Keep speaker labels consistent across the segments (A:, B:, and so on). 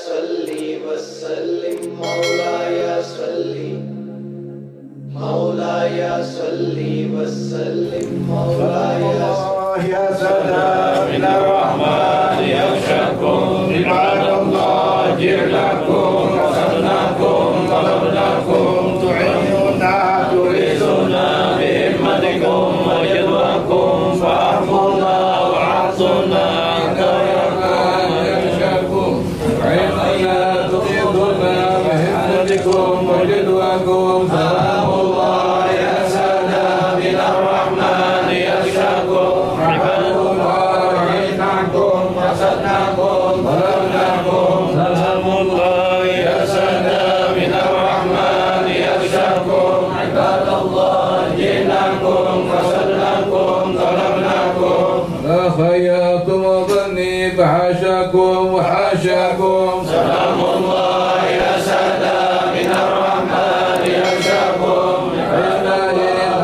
A: salli wa sallim Maulaya salli Maulaya salli wa sallim Maulaya
B: ya salam min ar-Rahman yakhshakum ibadallah jirlakum qasadnakum talabnakum tu'inuna turizuna bihimmatikum wa jadwakum fa'amuna wa'atuna kayarkan yakhshakum wa'inna tuqiduna bihimmatikum wa jadwakum salamullah ya salam min ar-Rahman yakhshakum قصدناكم ضربناكم سلام الله يا سلام من الرحمن يغشاكم عباد الله جئناكم قصدناكم ضربناكم خيرتم ظني فحاشاكم وحاشاكم سلام الله يا سلام من الرحمن يغشاكم حين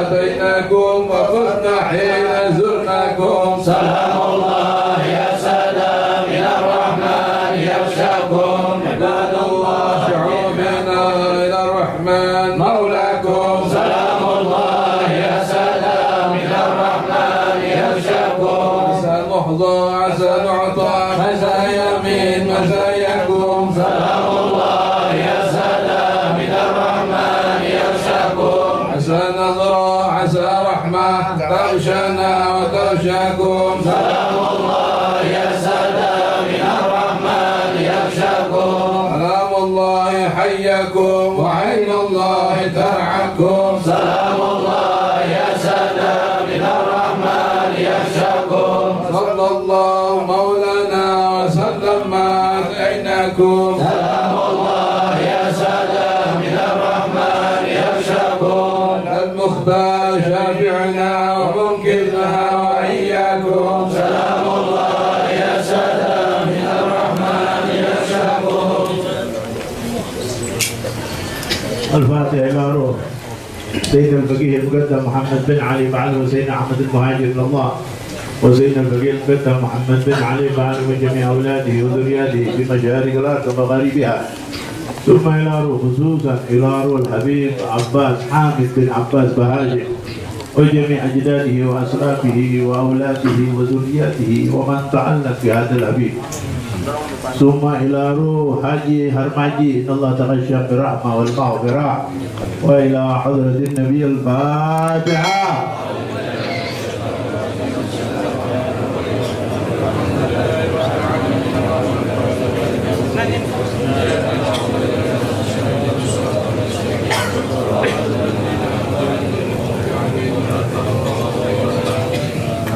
B: أتيناكم وقلنا حين زرناكم سلام الله يا سلام من الرحمن يغشاكم عباد الله شعوبنا إلى الرحمن مولاكم سلام الله يا سلام من الرحمن يغشاكم عسى محظى عسى نعطى عسى يمين مزاياكم سلام الله يا سلام من الرحمن يغشاكم عسى نظرى عسى رحمة تغشانا وتغشاكم سلام الله يا سلام من الرحمن يغشاكم سلام الله حياكم وعين الله ترعاكم سلام الله يا سلام من الرحمن يغشاكم صلى الله مولانا وسلم ما أتيناكم سلام الله يا سلام من الرحمن يغشاكم المختار شافعنا ومنكرنا وإياكم سلام الله يا سلام من الرحمن يغشاكم
C: الفاتحة إلى روح سيدنا الفقيه المقدم محمد بن علي بعد وسيدنا أحمد المهاجر إلى الله وسيدنا الفقيه المقدم محمد بن علي بعد وجميع أولاده وذرياته بمشارق الأرض ومغاربها ثم إلى روح خصوصا إلى روح الحبيب عباس حامد بن عباس بهاجر وجميع أجداده وأسرافه وأولاده وذرياته ومن تعلق بهذا الحبيب ثم إلى روح حاجي هرماجي إن الله تغشى بالرحمة والمغفرة وإلى حضرة النبي الفاتحة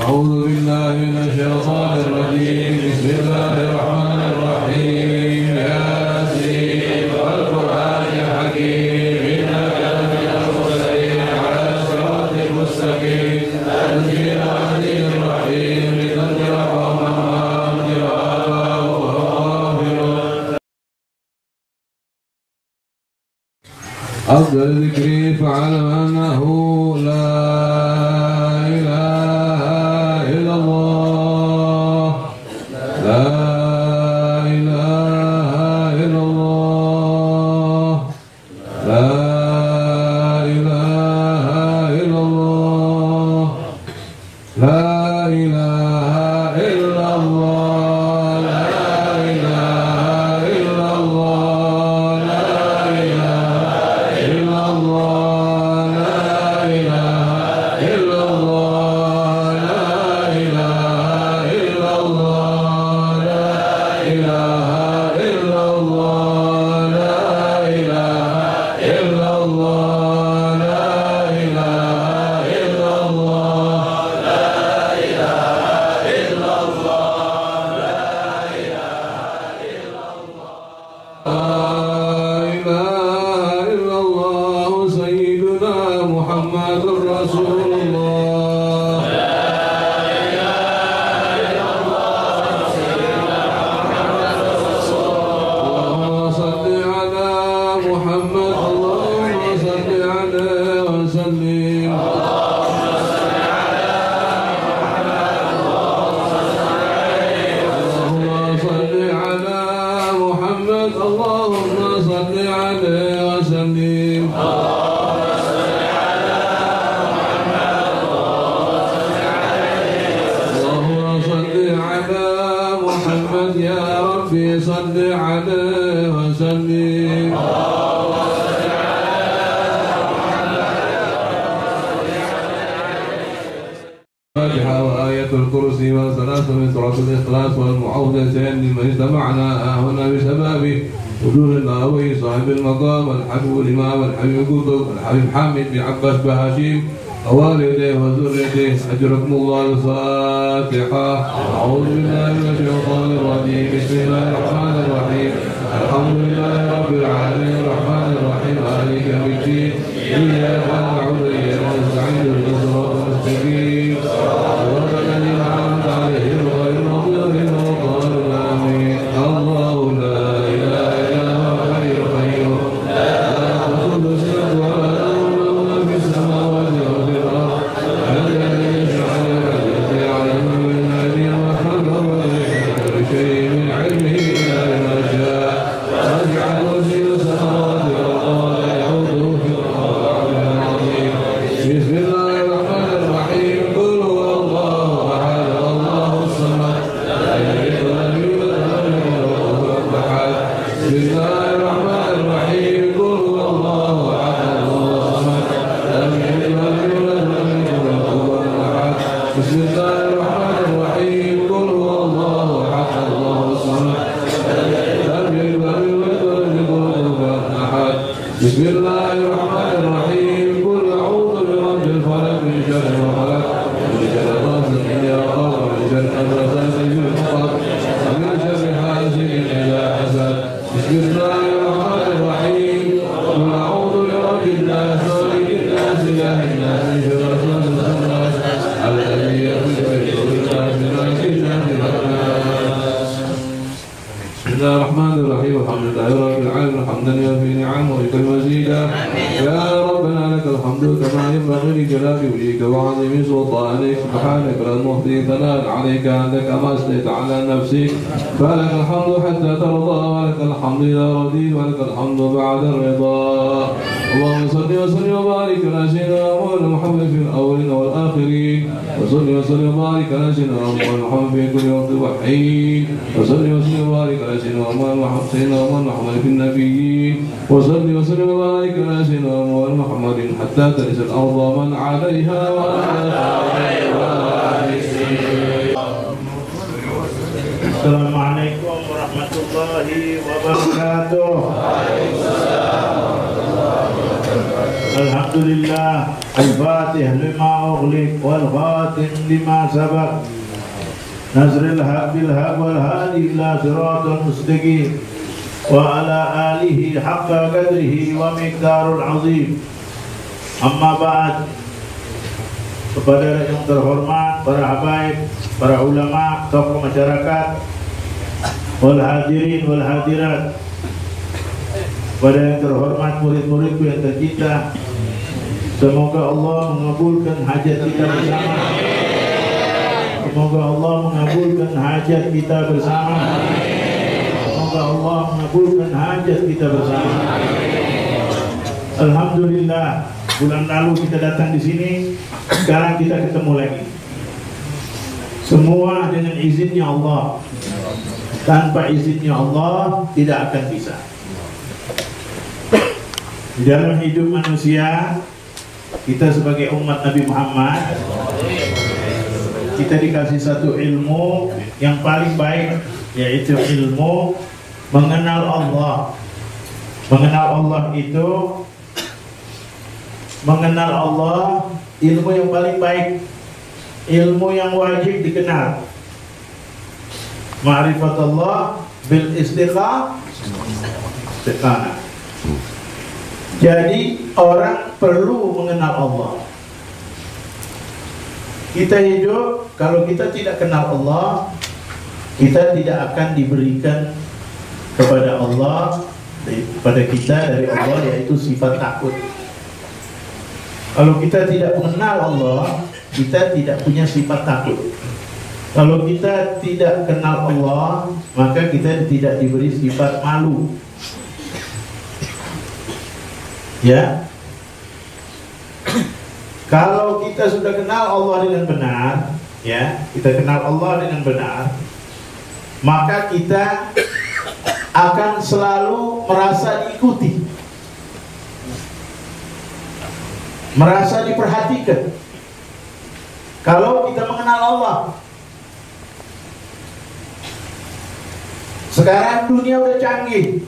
B: أعوذ بالله من الشيطان الرجيم بسم الله الرحمن الرحيم ياسين والقرآن الحكيم إنك لمن المرسلين على صراط مستقيم تنزيل عزيز رحيم لتنذر قوما ما أنذر آباؤهم وغافلون أفضل ذكري فاعلم أنه لا إله إلا الله لا إله إلا الله لا إله إلا الله لا إله إلا الله لا إله إلا الله لا إله إلا الله لا إله محمد يا ربي صل عليه وسلم. الفاتحة وآية الكرسي والثلاث من سورة الإخلاص والمعوذتين لمن اجتمعنا هنا بسبب وجود النبوي صاحب المقام الحبيب الإمام الحبيب القطب الحبيب حامد بن عباس بهاشيم ووالديه وذريته أجركم الله. الفاتحة. أعوذ بالله من الشيطان الرجيم. بسم الله الرحمن الرحيم. الحمد لله رب العالمين الرحمن الرحيم مالك يوم الدين إياك نعبد وإياك نستعين اهدنا الصراط المستقيم صراط الذين أنعمت عليهم غير المغضوب عليهم ولا الضالين آمين. الله لا إله إلا هو الحي القيوم لا تأخذه سنة ولا نوم له ما في السماوات وفي الأرض الذي يشفع يعلم من أيدي وخلق كل شيء من علمه إلا بما شاء وسع كرسيه السماوات والأرض لا يؤوده حفظهما العظيم. بسم الله الرحمن الرحيم. قل هو الله أحد الله الصمد لم يلد ولم يولد ولم يكن له كفوا أحد. بسم الله الرحمن الرحيم. قل هو الله أحد الله الصمد لم يلد ولم يولد ولم يكن له كفوا أحد. بسم الله الرحمن الرحيم. قل هو الله أحد الله الصمد لم يلد ولم يولد ولم يكن له كفوا أحد. بسم الله الرحمن الرحيم. قل أعوذ برب الفلق من شر ما خلق ومن شر غاسق إذا وقب ومن شر النفاثات في العقد ومن شر حاسد إذا حسد. بسم الله الرحمن الرحيم. قل أعوذ برب الناس مالك الناس إله الناس من شر الوسواس الخناس الذي يخرج من صدور الناس من الجنة والناس. بسم الله الرحمن الرحيم. الحمد لله رب العالمين حمدا يوفي نعمه ويكرم مزيدا. يا ربنا لك الحمد كما ينبغي لجلال وجهك وعظيم سلطانك. سبحانك لا نحصي ثناء عليك أنت كما أثنيت على نفسك. فلك الحمد حتى ترضى ولك الحمد إذا رضيت ولك الحمد بعد الرضا. اللهم صل وسلم وبارك على سيدنا محمد في الأولين والآخرين. وصل وسلم وبارك على سيدنا محمد في كل وقت وحين. وصل وسلم وبارك على سيدنا محمد في النبيين. وصل وسلم وبارك على سيدنا محمد حتى ترث الأرض من عليها
C: Assalamualaikum warahmatullahi wabarakatuh. Alhamdulillah. Al-Fatih lima ughliq wal khatim lima sabaq. Nasril haq bil haq wal hadi ila siratal mustaqim. Wa ala alihi haqqa qadrihi wa miqdarul azim. Amma ba'd. Kepada yang terhormat, para habaib, para ulama, tokoh masyarakat, wal hadirin wal hadirat, pada yang terhormat murid-muridku yang tercinta, semoga Allah mengabulkan hajat kita bersama. Semoga Allah mengabulkan hajat kita bersama. Semoga Allah mengabulkan hajat kita bersama. Alhamdulillah, bulan lalu kita datang di sini, sekarang kita ketemu lagi. Semua dengan izinnya Allah. Tanpa izinnya Allah tidak akan bisa. Di dalam hidup manusia, kita sebagai umat Nabi Muhammad, kita dikasih satu ilmu yang paling baik, yaitu ilmu mengenal Allah. Mengenal Allah itu, mengenal Allah, ilmu yang paling baik, ilmu yang wajib dikenal. Ma'rifatullah bil istiqamah. Jadi orang perlu mengenal Allah. Kita hidup, kalau kita tidak kenal Allah, kita tidak akan diberikan kepada Allah, kepada kita dari Allah, yaitu sifat takut. Kalau kita tidak mengenal Allah, kita tidak punya sifat takut. Kalau kita tidak kenal Allah, maka kita tidak diberi sifat malu. Ya. Kalau kita sudah kenal Allah dengan benar, ya, kita kenal Allah dengan benar, maka kita akan selalu merasa diikuti, merasa diperhatikan. Kalau kita mengenal Allah. Sekarang dunia udah canggih,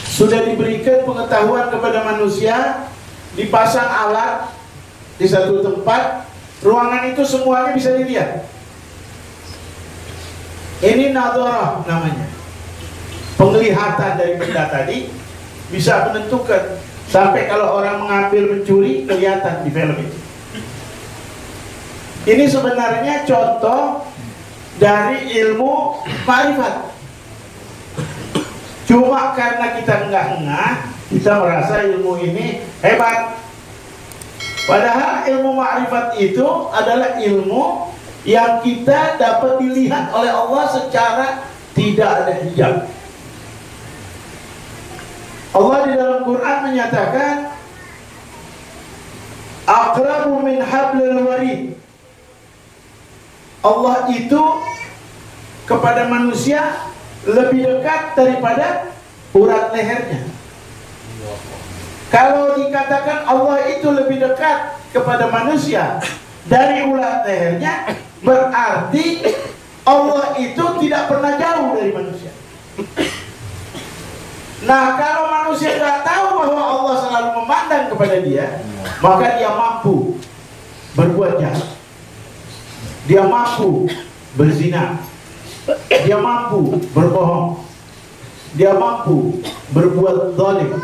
C: sudah diberikan pengetahuan kepada manusia, dipasang alat di satu tempat, ruangan itu semuanya bisa dilihat. Ini nadharah namanya, penglihatan dari benda tadi bisa menentukan. Sampai kalau orang mengambil mencuri, kelihatan di film itu. Ini sebenarnya contoh dari ilmu ma'rifat. Cuma karena kita enggak ngeh, kita merasa ilmu ini hebat. Padahal ilmu ma'rifat itu adalah ilmu yang kita dapat dilihat oleh Allah secara tidak ada hijab. Allah di dalam Quran menyatakan aqrabu min hablil warid. Allah itu kepada manusia lebih dekat daripada urat lehernya. Kalau dikatakan Allah itu lebih dekat kepada manusia dari urat lehernya, berarti Allah itu tidak pernah jauh dari manusia. Nah, kalau manusia tidak tahu bahwa Allah selalu memandang kepada dia, maka dia mampu berbuat jahat, dia mampu berzina, dia mampu berbohong, dia mampu berbuat zalim.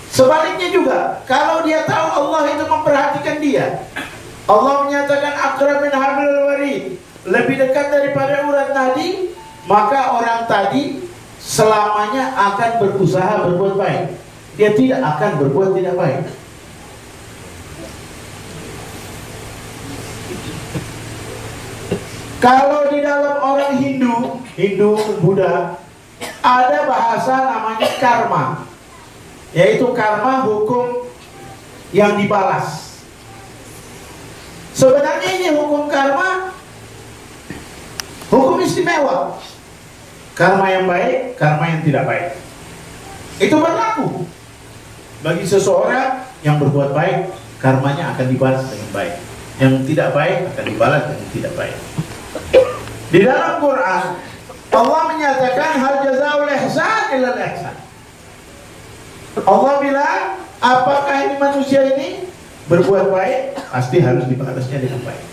C: Sebaliknya juga, kalau dia tahu Allah itu memperhatikan dia, Allah menyatakan aqrab min hablil warid, lebih dekat daripada urat nadi, maka orang tadi selamanya akan berusaha berbuat baik. Dia tidak akan berbuat tidak baik. Kalau di dalam orang Hindu, Buddha, ada bahasa namanya karma, yaitu karma, hukum yang dibalas. Sebenarnya ini hukum karma, hukum istimewa. Karma yang baik, karma yang tidak baik, itu berlaku bagi seseorang yang berbuat baik, karmanya akan dibalas dengan baik. Yang tidak baik akan dibalas dengan tidak baik. Di dalam Quran Allah menyatakan hal jazaa'ul ihsan illal ihsan. Allah bilang, apakah ini manusia ini berbuat baik, pasti harus dibalasnya dengan baik.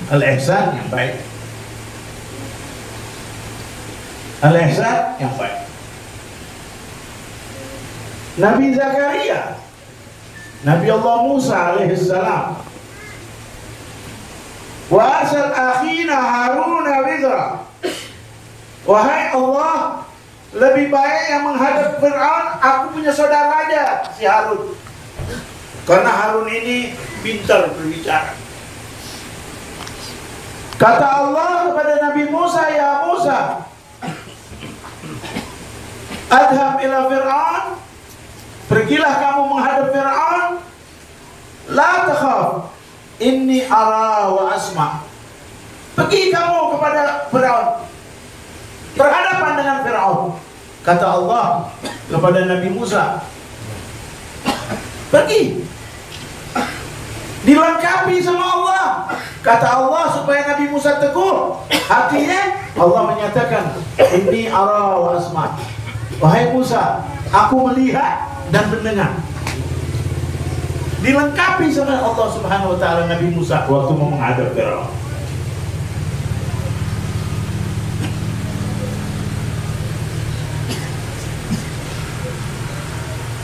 C: Al-ihsan yang baik, al-ihsan yang baik. Nabi Zakaria, Nabi Allah Musa alaihissalam, wa arsal akhina Haruna wizra. Wahai Allah, lebih baik yang menghadap Fir'aun, aku punya saudara aja, si Harun. Karena Harun ini pintar berbicara. Kata Allah kepada Nabi Musa, ya Musa, adham ila Fir'aun, pergilah kamu menghadap Fir'aun, la takhaf, inni ara wa asma. Pergi kamu kepada Fir'aun, berhadapan dengan Fir'aun. Kata Allah kepada Nabi Musa, pergi, dilengkapi sama Allah. Kata Allah supaya Nabi Musa teguh hatinya, Allah menyatakan, inni ara wa asma. Wahai Musa, aku melihat dan mendengar. Dilengkapi sama Allah Subhanahu wa ta'ala Nabi Musa waktu mau menghadap Fir'aun.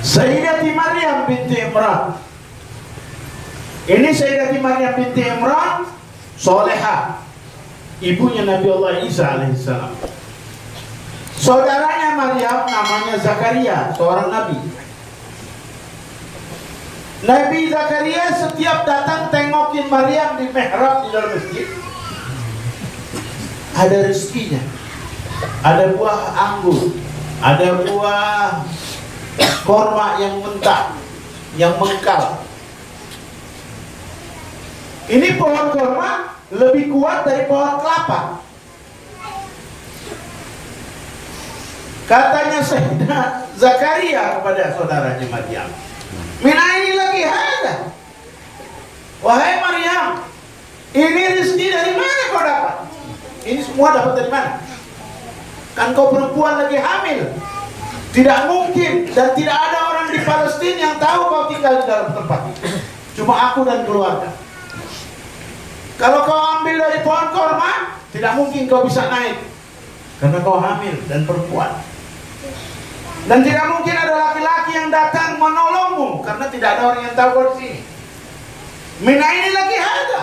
C: Sayyidati Maryam binti Imran. Ini Sayyidati Maryam binti Imran, solehah, ibunya Nabi Allah Isa alaihissalam. Saudaranya Maryam namanya Zakaria, seorang nabi. Nabi Zakaria setiap datang tengokin Maryam di mihrab di dalam masjid, ada rezekinya, ada buah anggur, ada buah korma yang mentah, yang mengkal. Ini pohon korma lebih kuat dari pohon kelapa. Katanya Sayyidina Zakaria kepada saudaranya Maryam, min aini laki hada? Wahai Maryam, ini rezeki dari mana kau dapat? Ini semua dapat dari mana? Kan kau perempuan lagi hamil. Tidak mungkin, dan tidak ada orang di Palestina yang tahu kau tinggal di dalam tempat itu. Cuma aku dan keluarga. Kalau kau ambil dari pohon korma, tidak mungkin kau bisa naik, karena kau hamil dan perempuan. Dan tidak mungkin ada laki-laki yang datang menolongmu, karena tidak ada orang yang tahu kau di sini. Mina ini lagi ada.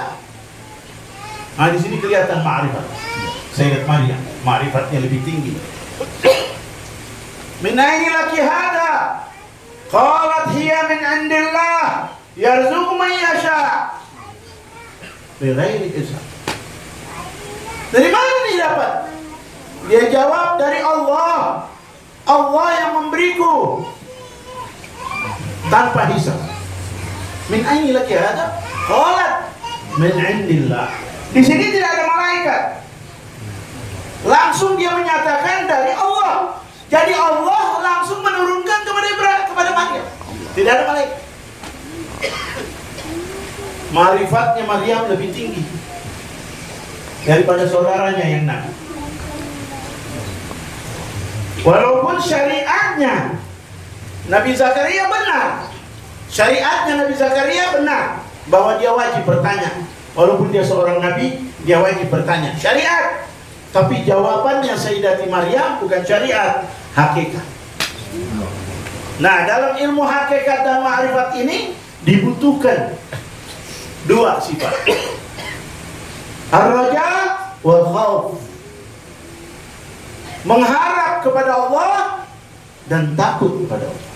C: Nah, di sini kelihatan ma'rifat. Sayyidat Maryam, ma'rifatnya lebih tinggi. Mina ini lagi ada. Qalat hiya min indillah, yarzuqu man yasha bighairi hisab. Dari mana dia dapat? Dia jawab, dari Allah. Allah yang memberiku tanpa hisab. Min aini laki hada? Qalat min indillah. Di sini tidak ada malaikat. Langsung dia menyatakan dari Allah. Jadi Allah langsung menurunkan kepada Maryam. Tidak ada malaikat. Ma'rifatnya Maryam lebih tinggi daripada saudaranya yang Nabi. Walaupun syariatnya Nabi Zakaria benar, syariatnya Nabi Zakaria benar bahwa dia wajib bertanya. Walaupun dia seorang Nabi, dia wajib bertanya syariat. Tapi jawabannya Sayyidati Maryam bukan syariat, hakikat. Nah, dalam ilmu hakikat dan ma'rifat ini dibutuhkan dua sifat, ar-raja wal khauf, mengharap kepada Allah dan takut kepada Allah.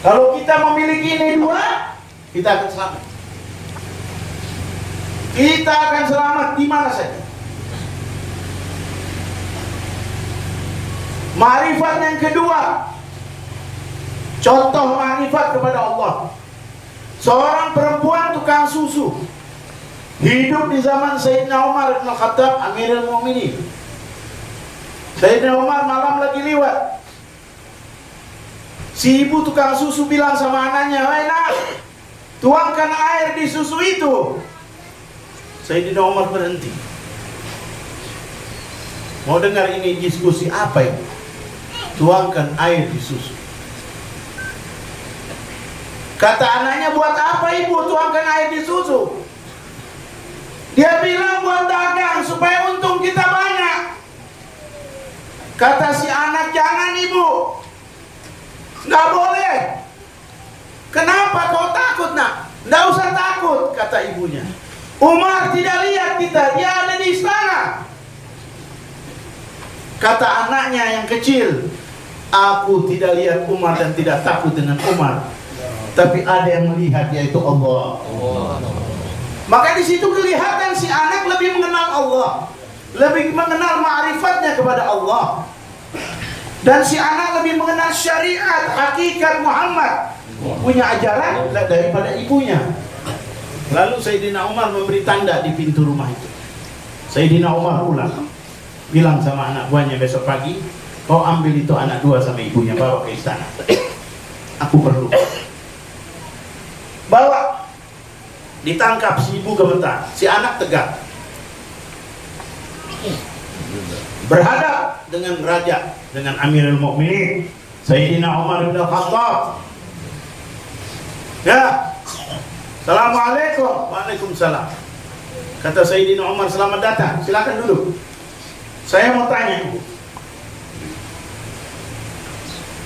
C: Kalau kita memiliki ini dua, kita akan selamat. Kita akan selamat di mana saja. Ma'rifat yang kedua, contoh ma'rifat kepada Allah. Seorang perempuan tukang susu hidup di zaman Sayyidina Umar bin Khattab, Amirul Mukminin. Sayyidina Umar malam lagi lewat. Si ibu tukang susu bilang sama anaknya, "Wahai nak, tuangkan air di susu itu." Sayyidina Umar berhenti. Mau dengar ini diskusi apa ini? Tuangkan air di susu. Kata anaknya, buat apa ibu tuangkan air di susu? Dia bilang buat dagang supaya untung kita banyak. Kata si anak, jangan ibu, nggak boleh. Kenapa kau takut nak? Nggak usah takut, kata ibunya. Umar tidak lihat kita, dia ada di istana. Kata anaknya yang kecil, aku tidak lihat Umar dan tidak takut dengan Umar, tapi ada yang melihat, yaitu Allah. Maka di situ kelihatan si anak lebih mengenal Allah, lebih mengenal ma'rifatnya kepada Allah, dan si anak lebih mengenal syariat, hakikat Muhammad, punya ajaran daripada ibunya. Lalu Sayyidina Umar memberi tanda di pintu rumah itu. Sayyidina Umar pulang, bilang sama anak buahnya, besok pagi kau ambil itu anak dua sama ibunya, bawa ke istana. Aku perlu. Bawa. Ditangkap, si ibu gemetar, si anak tegak. Berhadap dengan raja, dengan Amirul Mukminin Sayyidina Umar bin Khattab. Ya, Assalamualaikum. Waalaikumsalam. Kata Sayyidina Umar, selamat datang, silakan duduk. Saya mau tanya ibu.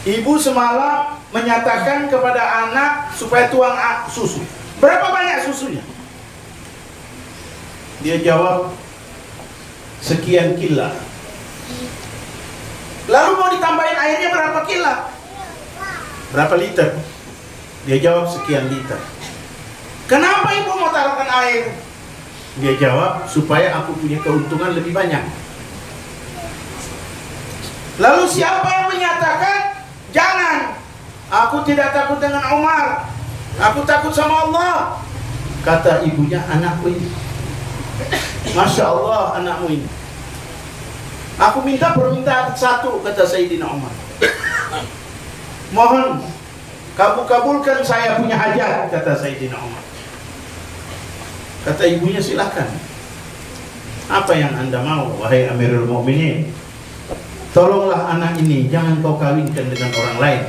C: Ibu semalam menyatakan kepada anak supaya tuang susu. Berapa banyak susunya? Dia jawab, sekian kila. Lalu mau ditambahin airnya berapa kila? Berapa liter? Dia jawab sekian liter. Kenapa ibu mau taruhkan air? Dia jawab, supaya aku punya keuntungan lebih banyak. Lalu siapa yang menyatakan, jangan, aku tidak takut dengan Umar, aku takut sama Allah? Kata ibunya, anakku ini. Masya Allah anakmu ini. Aku minta permintaan satu, kata Sayyidina Umar. Mohon kabulkan saya punya hajat, kata Sayyidina Umar. Kata ibunya, silakan. Apa yang anda mau, wahai Amirul Mukminin? Tolonglah anak ini, jangan kau kawinkan dengan orang lain.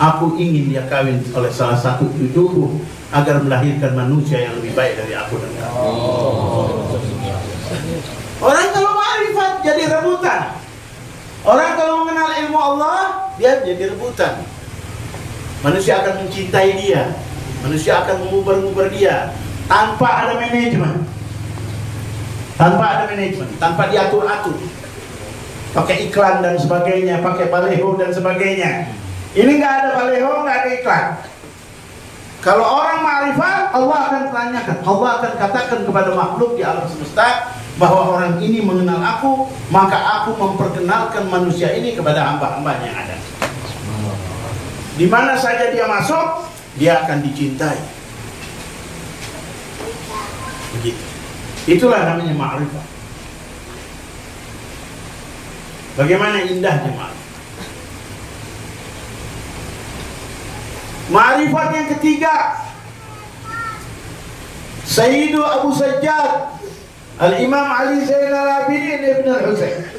C: Aku ingin dia kawin oleh salah satu cucuku agar melahirkan manusia yang lebih baik dari aku dan kamu. Orang kalau ma'rifat jadi rebutan. Orang kalau mengenal ilmu Allah, dia jadi rebutan. Manusia akan mencintai dia, manusia akan mengubar-ngubar dia tanpa ada manajemen. Tanpa diatur-atur. Pakai iklan dan sebagainya, pakai baleho dan sebagainya. Ini nggak ada baleho, nggak ada iklan. Kalau orang ma'rifat, Allah akan tanyakan, Allah akan katakan kepada makhluk di alam semesta bahwa orang ini mengenal aku, maka aku memperkenalkan manusia ini kepada hamba-hambanya yang ada. Di mana saja dia masuk, dia akan dicintai. Begitu. Itulah namanya ma'rifat. Bagaimana indahnya ma'rifat. Ma'rifat yang ketiga, Sayyidu Abu Sajjad Al-Imam Ali Zainal Abidin Ibn Al-Husain.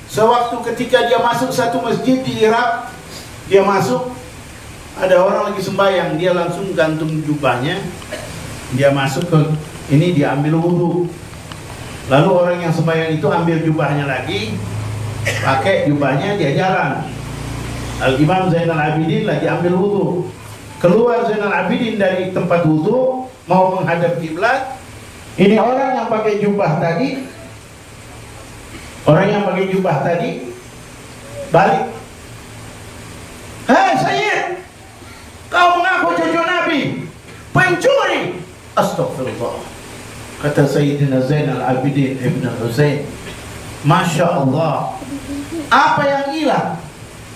C: Sewaktu ketika dia masuk satu masjid di Irak, dia masuk, ada orang lagi sembahyang, dia langsung gantung jubahnya, dia masuk ke ini, dia ambil wudu. Lalu orang yang sembahyang itu ambil jubahnya lagi, pakai jubahnya, dia jalan. Al-Imam Zainal Abidin lagi ambil wudu. Keluar Zainal Abidin dari tempat wudu, mau menghadap kiblat. Ini orang yang pakai jubah tadi, balik. Hei Sayyid, kau mengaku cucu Nabi, pencuri. Astagfirullah. Kata Sayyidina Zainal Abidin Ibn Husain, Masya Allah, apa yang hilang?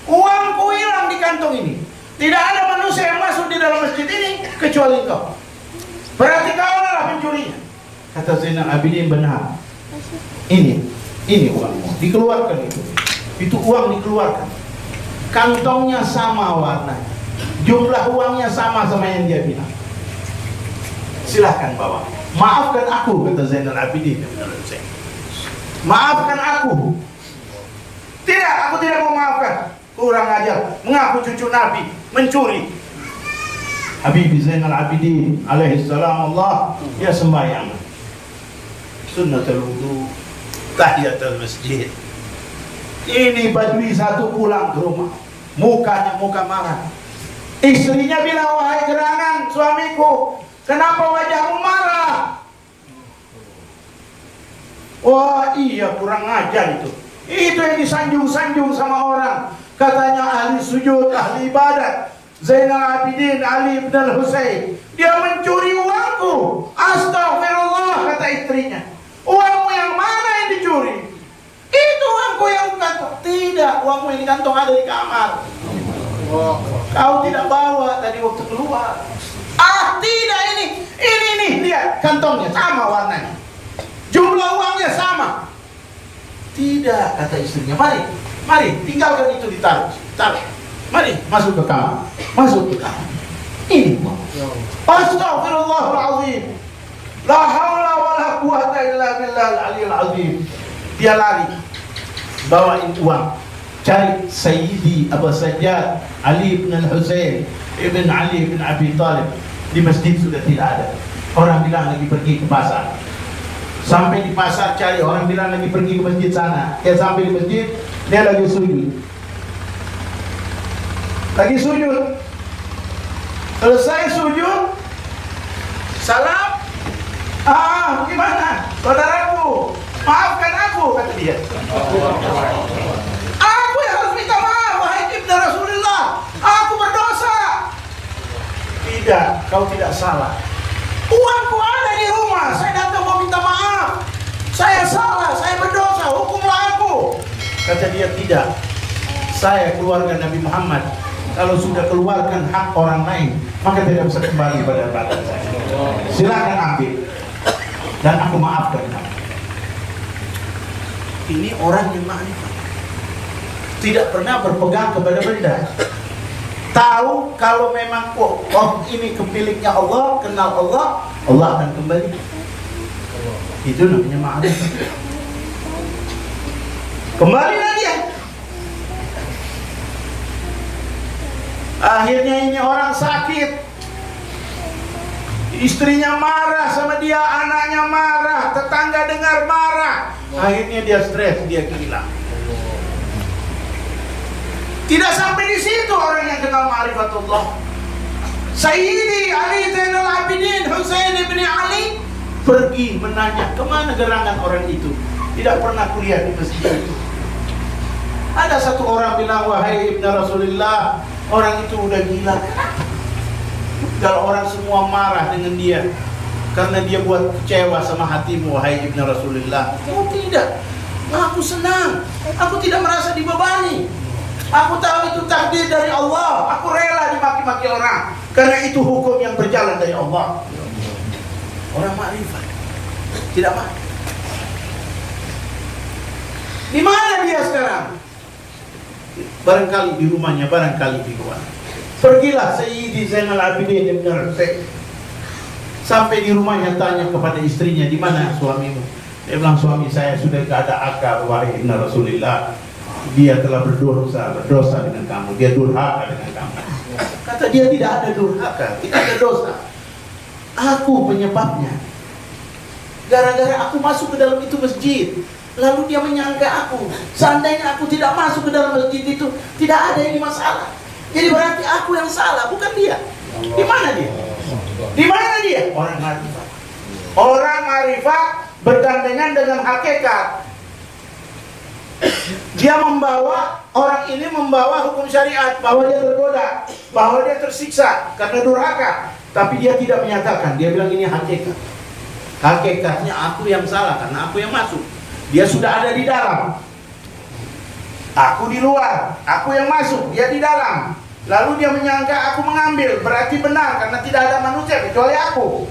C: Uangku hilang di kantong ini. Tidak ada manusia yang masuk di dalam masjid ini kecuali kau. Berarti kau adalah pencurinya. Kata Zainal Abidin, benar. Ini uangmu. Dikeluarkan itu. Itu uang dikeluarkan. Kantongnya sama warnanya. Jumlah uangnya sama yang dia bilang. Silahkan bawa. Maafkan aku, kata Zainal Abidin. Maafkan aku. Tidak, aku tidak mau maafkan. Kurang ajar, mengaku cucu Nabi, mencuri. Habibie Zainal Abidin alaihissalam, Allah, dia sembahyang. Sunnatul wudu, tahiyatul masjid. Ini badui satu pulang ke rumah, mukanya muka marah. Istrinya bilang, wahai gerangan suamiku, kenapa wajahmu marah? Wah iya, kurang ajar itu. Itu yang disanjung-sanjung sama orang. Katanya ahli sujud, ahli ibadat. Zainal Abidin Ali Ibn Al-Husain, dia mencuri uangku. Astagfirullah, kata istrinya. Uangmu yang mana yang dicuri? Itu uangku yang kantong. Tidak, uangmu yang di kantong ada di kamar. Kau tidak bawa tadi waktu keluar. Tidak, ini lihat kantongnya sama warnanya, jumlah uangnya sama. Tidak, kata istrinya. Mari, tinggalkan itu, ditaruh. Mari, masuk ke kamar. Ini uang. Astagfirullahaladzim. La haula wa la quwata illa billahil aliyil azim. Dia lari, bawain uang. Cari Sayyidi Abu Sajjad Ali bin Al-Husain Ibn Ali bin Abi Talib. Di masjid sudah tidak ada. Orang bilang lagi pergi ke pasar. Sampai di pasar cari, orang bilang lagi pergi ke masjid sana. Dia sampai di masjid, dia lagi sujud. Selesai sujud, salam. Gimana? Saudaraku, maafkan aku, kata dia. Aku yang harus minta maaf, wahai ibnu Rasulullah. Aku berdosa. Tidak, kau tidak salah. Uangku ada di rumah, saya datang mau minta maaf. Saya salah, saya berdosa, hukumlah aku. Kata dia, tidak. Saya keluarga Nabi Muhammad. Kalau sudah keluarkan hak orang lain, maka tidak bisa kembali pada badan saya. Silakan ambil. dan aku maafkan kamu. Ini orang yang ma'rifat, tidak pernah berpegang kepada benda. Tahu kalau memang ini kemiliknya Allah, kenal Allah, Allah akan kembali. Itu namanya ma'rifat. Kembalilah dia. Akhirnya ini orang sakit, istrinya marah sama dia, anaknya marah, tetangga dengar marah. Akhirnya dia stres, dia gila. Tidak sampai di situ orang yang kenal ma'rifatullah. Sayyidi Ali Zainal Abidin Husain bin Ali pergi menanya kemana gerangan orang itu. Tidak pernah kuliah di masjid itu. Ada satu orang bilang, wahai Ibn Rasulullah, orang itu udah gila. Kalau orang semua marah dengan dia karena dia buat kecewa sama hatimu, wahai Ibn Rasulullah. Oh tidak, aku senang, aku tidak merasa dibebani. Aku tahu itu takdir dari Allah. Aku rela dimaki-maki orang karena itu hukum yang berjalan dari Allah. Orang ma'rifat tidak marah. Di mana dia sekarang? Barangkali di rumahnya, barangkali di luar. Pergilah Sayyidi Zainal Abidin Ibn Husain. Sampai di rumahnya tanya kepada istrinya, di mana suamimu? Dia bilang, suami saya sudah tidak ada akal, wahai Ibn Rasulullah. Dia telah berdosa dengan kamu, dia durhaka dengan kamu. Kata dia, tidak ada durhaka, tidak ada dosa. Aku penyebabnya. Gara-gara aku masuk ke dalam itu masjid, lalu dia menyangka aku. Seandainya aku tidak masuk ke dalam masjid itu, tidak ada ini masalah. Jadi berarti aku yang salah, bukan dia. Di mana dia? Di mana dia? Orang ma'rifat. Orang ma'rifat bergandengan dengan hakikat. Dia membawa, orang ini membawa hukum syariat, bahwa dia tergoda, bahwa dia tersiksa karena durhaka. Tapi dia tidak menyatakan, dia bilang ini hakikat. Hakikatnya aku yang salah karena aku yang masuk. Dia sudah ada di dalam, aku di luar, aku yang masuk, dia di dalam. Lalu dia menyangka aku mengambil, berarti benar karena tidak ada manusia kecuali aku.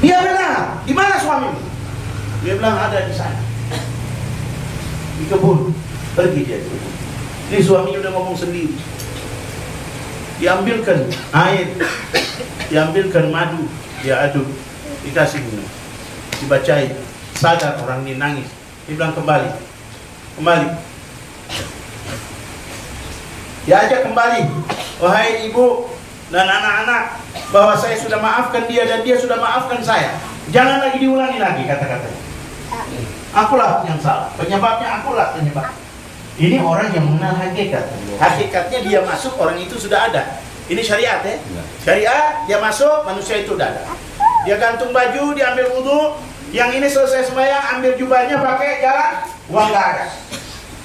C: Dia benar. Di mana suamimu? Dia bilang ada di sana, di kebun. Pergi dia ke kebun. Ini suaminya udah ngomong sendiri. Diambilkan air, diambilkan madu, dia aduk, dikasih minum, dibacai. Sadar orang ini nangis. Dia bilang kembali. Dia ajak kembali, wahai ibu dan anak-anak, bahwa saya sudah maafkan dia dan dia sudah maafkan saya. Jangan lagi diulangi lagi kata-katanya. Akulah yang salah, penyebabnya akulah penyebab. Ini orang yang mengenal hakikat. Hakikatnya dia masuk, orang itu sudah ada. Ini syariat ya. Syariat, dia masuk, manusia itu sudah ada. Dia gantung baju, dia ambil wudu. Yang ini selesai sembahyang, ambil jubahnya, pakai jalan, uang nggak ada.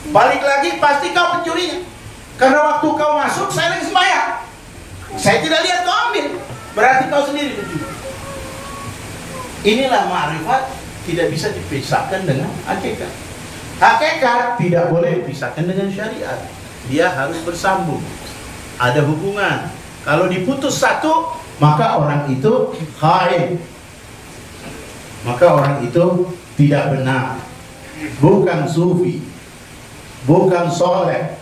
C: Balik lagi, pasti kau pencurinya. Karena waktu kau masuk, saya lagi sembahyang. Saya tidak lihat kau ambil. Berarti kau sendiri pencuri. Inilah ma'rifat, tidak bisa dipisahkan dengan hakikat. Hakikat tidak boleh dipisahkan dengan syariat. Dia harus bersambung. Ada hubungan. Kalau diputus satu, maka orang itu khain. Maka orang itu tidak benar. Bukan sufi, bukan soleh,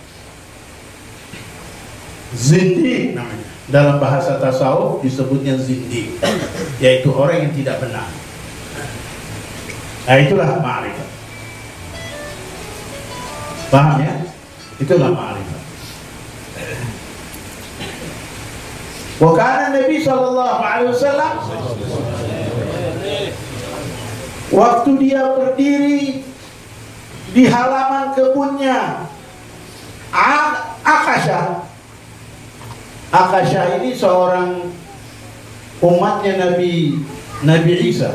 C: zindiq namanya. Dalam bahasa tasawuf disebutnya zindiq, yaitu orang yang tidak benar. Nah itulah ma'rifat. Paham ya? Itulah ma'rifat. Wa kana Nabi sallallahu alaihi wasallam waktu dia berdiri di halaman kebunnya Akasha ini seorang umatnya Nabi Isa.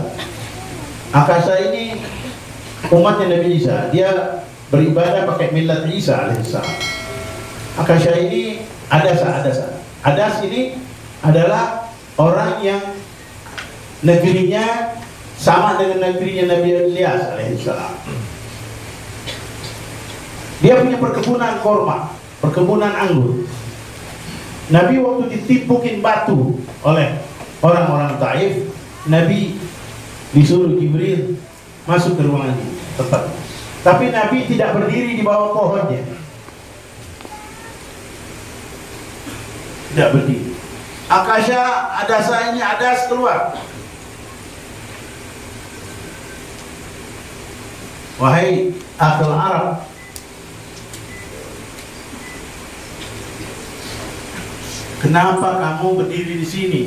C: Akasha ini umatnya Nabi Isa. Dia beribadah pakai millat Isa alaihissalam. Akasha ini Adas ini adalah orang yang negerinya sama dengan negerinya Nabi Ilyas alaihissalam. Dia punya perkebunan korma, perkebunan anggur. Nabi waktu ditimpukin batu oleh orang-orang Taif, Nabi disuruh Jibril masuk ke ruangan ini tempat. Tapi Nabi tidak berdiri di bawah pohonnya, tidak berdiri. Akasha adasa ini adas keluar. Wahai akal Arab, kenapa kamu berdiri di sini?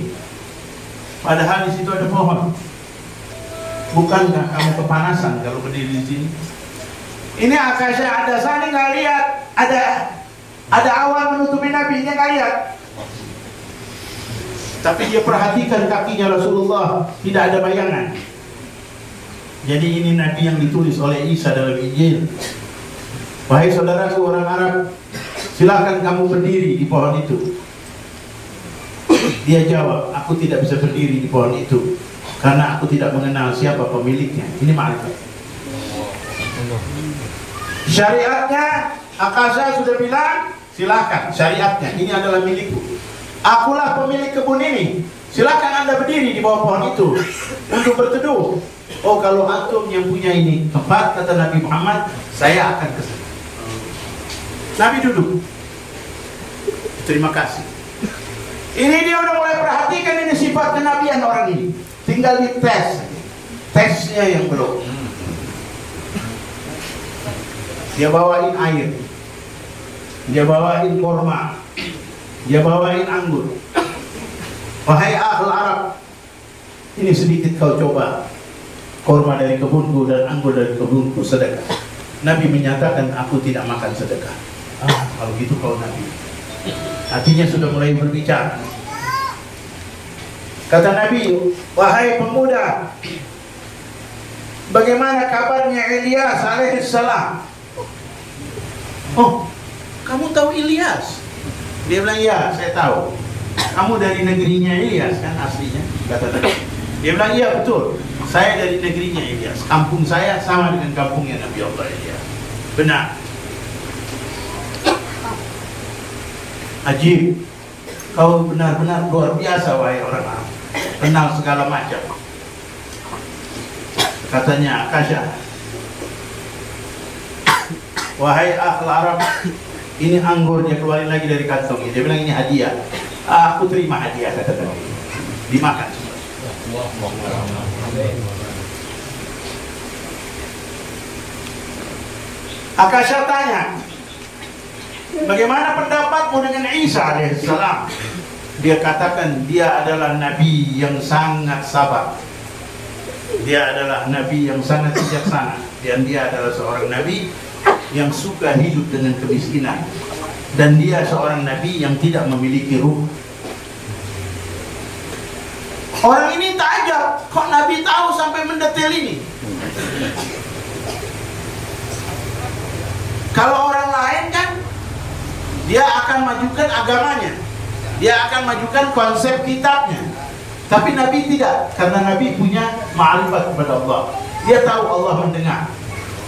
C: Padahal di situ ada pohon. Bukankah kamu kepanasan kalau berdiri di sini? Ini Akasha ada sana nggak lihat, ada awan menutupi Nabi, dia nggak lihat. Tapi dia perhatikan kakinya Rasulullah, tidak ada bayangan. Jadi ini Nabi yang ditulis oleh Isa dalam Injil. Wahai saudaraku orang Arab, silakan kamu berdiri di pohon itu. Dia jawab, aku tidak bisa berdiri di pohon itu karena aku tidak mengenal siapa pemiliknya. Ini ma'rifat. Syariatnya, Akasha sudah bilang, silakan syariatnya, ini adalah milikku. Akulah pemilik kebun ini. Silakan Anda berdiri di bawah pohon itu untuk berteduh. Oh, kalau antum yang punya ini tempat, kata Nabi Muhammad, saya akan ke sana. Nabi duduk. Terima kasih. Ini dia udah mulai perhatikan ini sifat kenabian orang ini. Tinggal dites. Tesnya yang belum. Dia bawain air. Dia bawain korma. Dia bawain anggur. Wahai ahli Arab, ini sedikit kau coba. Korma dari kebunku dan anggur dari kebunku, sedekah. Nabi menyatakan, aku tidak makan sedekah. Kalau gitu kau Nabi. Hatinya sudah mulai berbicara. Kata Nabi, wahai pemuda, bagaimana kabarnya Ilyas alaihissalam? Oh, kamu tahu Ilyas? Dia bilang, iya, saya tahu. Kamu dari negerinya Ilyas kan aslinya? Kata Nabi. Dia bilang, iya betul. Saya dari negerinya Ilyas. Kampung saya sama dengan kampungnya Nabi Allah Ilyas. Benar. Ajib. Kau benar-benar luar biasa wahai orang Arab. Kenal segala macam. Katanya Akasha, wahai akhl Arab, ini anggur, dia keluarin lagi dari kantongnya. Dia bilang ini hadiah. Aku terima hadiah, kata Nabi. Dimakan. Akasha tanya, bagaimana pendapatmu dengan Isa alaihissalam? Dia katakan dia adalah nabi yang sangat sabar. Dia adalah nabi yang sangat bijaksana. Dan dia adalah seorang nabi yang suka hidup dengan kemiskinan. Dan dia seorang nabi yang tidak memiliki ruh. Orang ini takjub, kok Nabi tahu sampai mendetail ini? Kalau orang lain kan, dia akan majukan agamanya, dia akan majukan konsep kitabnya. Tapi Nabi tidak, karena Nabi punya ma'rifat kepada Allah. Dia tahu Allah mendengar,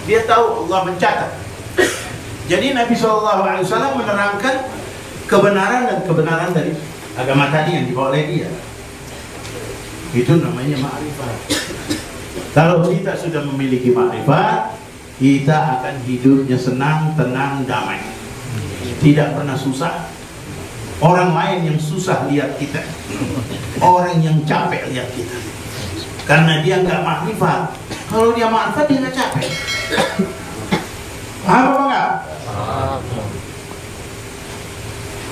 C: dia tahu Allah mencatat. Jadi Nabi SAW menerangkan kebenaran dan kebenaran dari agama tadi yang dibawa oleh dia. Itu namanya ma'rifat. Kalau kita sudah memiliki ma'rifat, kita akan hidupnya senang, tenang, damai. Tidak pernah susah. Orang lain yang susah lihat kita, orang yang capek lihat kita, karena dia nggak ma'rifat. Kalau dia ma'rifat, dia nggak capek. Paham apa enggak?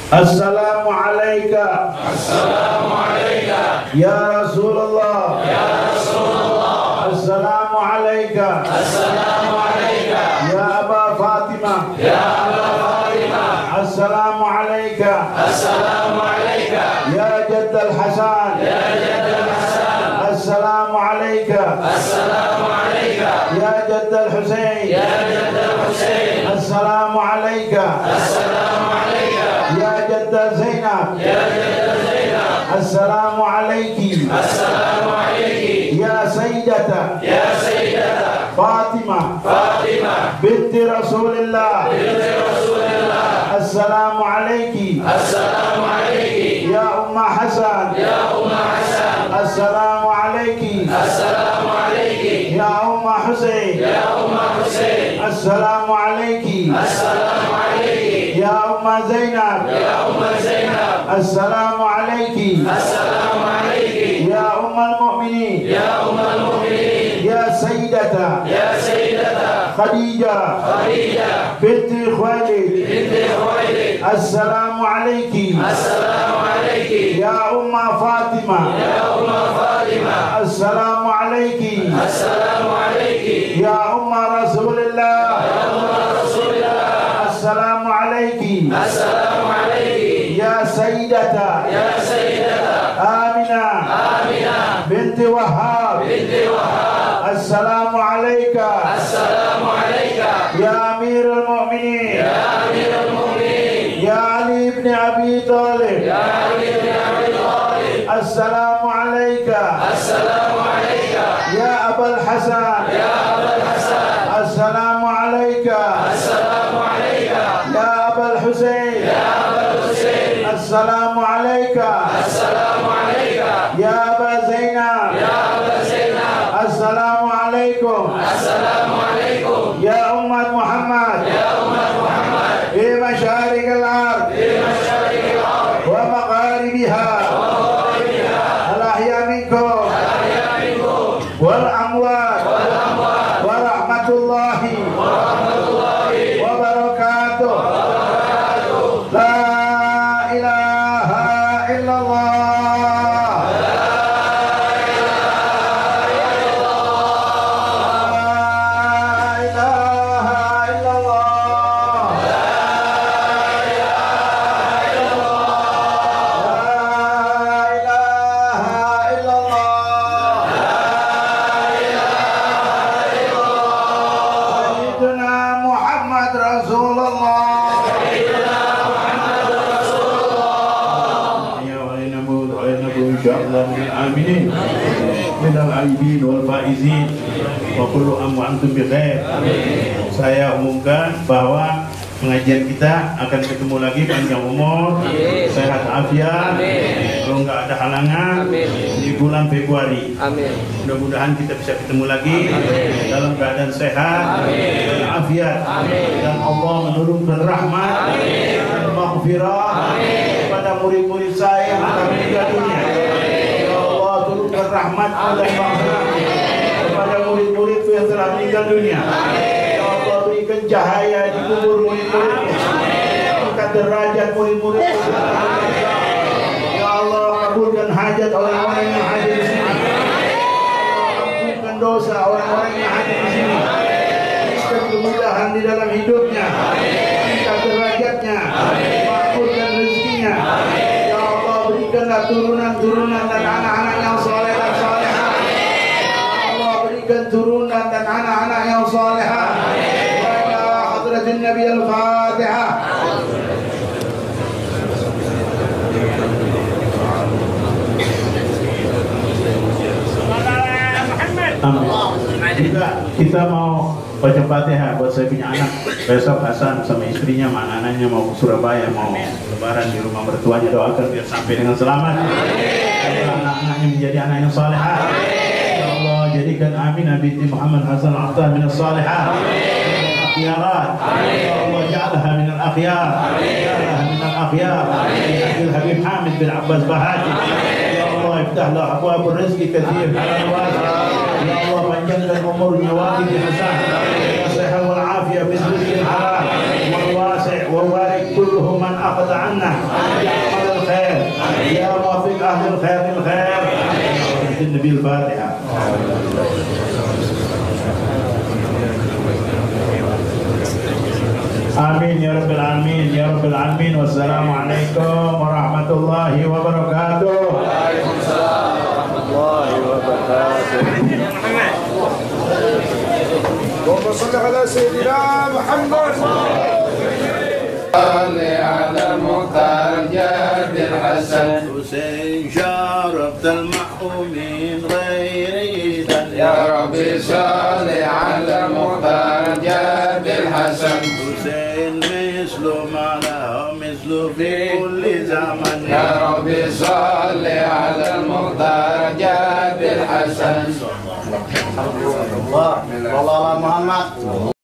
C: Assalamualaikum.
A: Assalamualaikum.
C: Ya Rasulullah.
A: Ya Rasulullah.
C: Assalamualaikum.
A: Assalamualaikum.
C: Ya Aba Fatimah.
A: Ya Aba Fatimah.
C: Assalamualaikum.
A: Assalamualaikum.
C: Ya Jaddal Hasan.
A: Ya Jaddal Hasan.
C: Assalamualaikum.
A: Assalamualaikum.
C: Ya Jaddal Husain.
A: Ya Jaddal Husain.
C: Assalamualaikum.
A: Assalamualaikum.
C: Ya Jaddal Zainab.
A: Ya Jaddal Zainab.
C: Assalamualaikum.
A: Assalamualaikum.
C: Ya Sayyidata.
A: Ya Sayyidata.
C: Fatimah.
A: Fatimah.
C: Binti Rasulillah.
A: Binti Rasulillah.
C: Assalamualaikum.
A: Assalamualaikum.
C: Ya Ummah Hasan.
A: Ya Ummah Hasan.
C: Assalamualaikum.
A: Assalamualaikum.
C: Ya Ummah Husain.
A: Ya Ummah Husain.
C: Assalamu alayki.
A: Assalamu alayki.
C: Ya Ummah Zainab.
A: Ya Ummah Zainab.
C: Assalamu alayki.
A: Assalamu alayki.
C: Ya Ummah Mu'minin.
A: Ya Ummah Mu'minin.
C: Ya Sayyidata.
A: Ya Sayyidata.
C: Khadijah.
A: Khadijah.
C: Binti Khuwailid.
A: Binti Khuwailid.
C: Assalamu alayki.
A: Assalamu alayki.
C: Ya Ummah Fatimah.
A: Ya Ummah Fatimah.
C: Assalamu alayki.
A: Assalamu alayki.
C: Ya Ummah Rasulillah.
A: Ya Ummah Rasulillah.
C: Assalamu alayki.
A: Assalamu alayki.
C: Ya Sayyidata.
A: Ya Sayyidata.
C: Aminah.
A: Aminah.
C: Binti Wahhab.
A: Binti Wahhab.
C: Assalamu alayka.
A: Assalamu alayka.
C: Ya Amirul Mu'minin.
A: Ya Amirul Mu'minin.
C: Ya Ali ibn Abi Talib.
A: Ya Ali bin Abi Talib.
C: Assalamu alayka.
A: Assalamu alayka.
C: Ya Abul Hasan.
A: Ya Abul Hasan.
C: Assalamu alayka.
A: Assalamu alayka.
C: Ya Abul Husain.
A: Ya Abul Husain.
C: Assalamu alayka.
A: Assalamu alayka.
C: Ya Aba Zainab.
A: Ya Aba Zainab.
C: Assalamu alaikum.
A: Assalamu alaykum.
C: Ya Ummat Muhammad.
A: Ya Ummah Muhammad.
C: Fi masyarik al-ard.
A: Fi masyarik al-ard.
C: Wa magharibiha. Al-ahya minkum.
A: Al-ahya minkum.
C: Wal amwat.
A: Wal amwat.
C: Wa rahmatullahi.
A: Wa rahmatullahi.
C: Wa barakatuh. La ilaha illallah. Minal aibin wal faizin wa kullu am wa antum bi khair. Saya umumkan bahwa pengajian kita akan ketemu lagi panjang umur, sehat afiat, kalau nggak ada halangan di bulan Februari. Mudah-mudahan kita bisa ketemu lagi dalam keadaan sehat dan afiat, dan Allah menurunkan rahmat dan maghfirah kepada murid-murid saya yang telah meninggal dunia. Turunkan rahmat dan maghfirah kepada murid-muridku yang telah meninggal dunia. Ya Allah, berikan cahaya di kubur murid-muridku, angkat derajat murid-muridku. Ya Allah, kabulkan hajat orang-orang yang hadir di sini. Ampunkan dosa orang-orang yang hadir di sini. Berikan kemudahan di dalam hidupnya, angkat derajatnya, makbulkan rezekinya. Ya Allah, berikanlah turunan-turunan dan anak-anak yang soleh dan solehah. Ya Allah, berikan turunan dan anak-anak yang solehah. Ila hadratin Nabi al-Fatihah. Amin. Juga kita mau baca Fatihah buat saya punya anak. Besok Hasan sama istrinya, anak-anaknya mau ke Surabaya, mau lebaran di rumah mertuanya. Doakan biar sampai dengan selamat. Anak-anaknya menjadi anak yang salehah. Ya Allah, jadikan amin binti Muhammad Hasan Al-Akhtar min as-salihah. Akhirat. Ya Allah, ja'alha min al-akhyar. Ja'alha min al-akhyar. Akhil Habib Hamid bin Abbas Bahati. Ya Allah, iftahlah abwab rezeki kathir. Ya Allah, panjangkan umurnya walidi Hasan. Ya sehat wal afiyah bin rizqil halal wal wasi' wa barik kulluhum man aqada anna. Ya amal al-khair. Ya wafiq ahli al-khair bil-khair. Nabi al-Fatihah. Amin ya rabbil alamin, ya rabbil alamin. Wassalamualaikum warahmatullahi wabarakatuh.
A: Waalaikumsalam warahmatullahi wabarakatuh.
D: اللهم صل على سيدنا محمد.
A: صل على المختار جد الحسن
C: حسين شرفت المحرومين غير دل.
A: يا ربي صل على المختار جد الحسن
C: حسين مثل ما له مثل المثل في كل زمن
A: يا رب صل على المختار جاد الحسن.
E: الله محمد